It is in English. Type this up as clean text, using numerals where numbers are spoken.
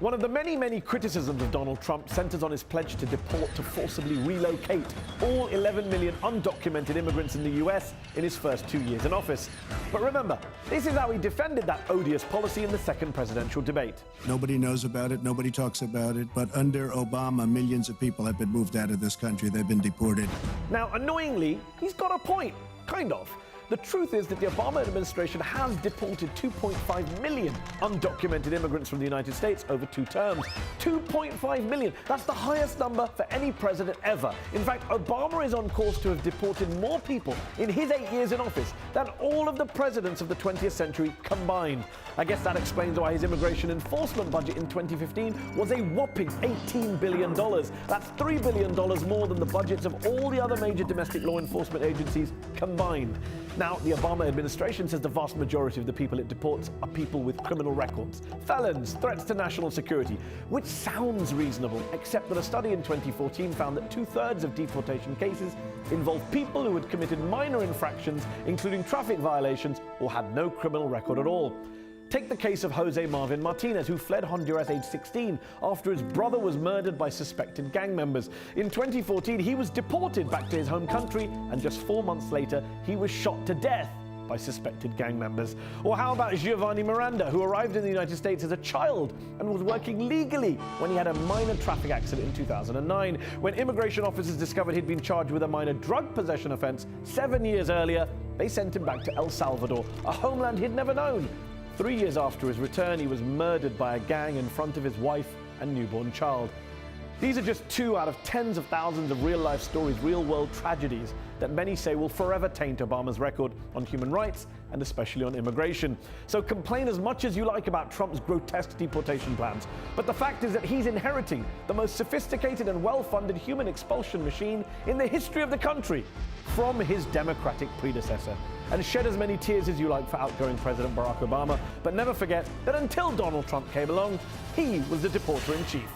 One of the many criticisms of Donald Trump centers on his pledge to deport to forcibly relocate all 11 million undocumented immigrants in the US in his first 2 years in office. But remember, this is how he defended that odious policy in the second presidential debate. Nobody knows about it, nobody talks about it, but under Obama, millions of people have been moved out of this country. They've been deported. Now, annoyingly, he's got a point, kind of. The truth is that the Obama administration has deported 2.5 million undocumented immigrants from the United States over 2 terms. 2.5 million. That's the highest number for any president ever. In fact, Obama is on course to have deported more people in his 8 years in office than all of the presidents of the 20th century combined. I guess that explains why his immigration enforcement budget in 2015 was a whopping $18 billion. That's $3 billion more than the budgets of all the other major domestic law enforcement agencies combined. Now, the Obama administration says the vast majority of the people it deports are people with criminal records, felons, threats to national security, which sounds reasonable, except that a study in 2014 found that 2/3 of deportation cases involved people who had committed minor infractions, including traffic violations, or had no criminal record at all. Take the case of Jose Marvin Martinez, who fled Honduras age 16 after his brother was murdered by suspected gang members. In 2014, he was deported back to his home country, and just 4 months later, he was shot to death by suspected gang members. Or how about Giovanni Miranda, who arrived in the United States as a child and was working legally when he had a minor traffic accident in 2009. When immigration officers discovered he'd been charged with a minor drug possession offense 7 years earlier, they sent him back to El Salvador, a homeland he'd never known. 3 years after his return, he was murdered by a gang in front of his wife and newborn child. These are just 2 out of tens of thousands of real-life stories, real-world tragedies that many say will forever taint Obama's record on human rights and especially on immigration. So complain as much as you like about Trump's grotesque deportation plans, but the fact is that he's inheriting the most sophisticated and well-funded human expulsion machine in the history of the country from his Democratic predecessor. And shed as many tears as you like for outgoing President Barack Obama, but never forget that until Donald Trump came along, he was the deporter-in-chief.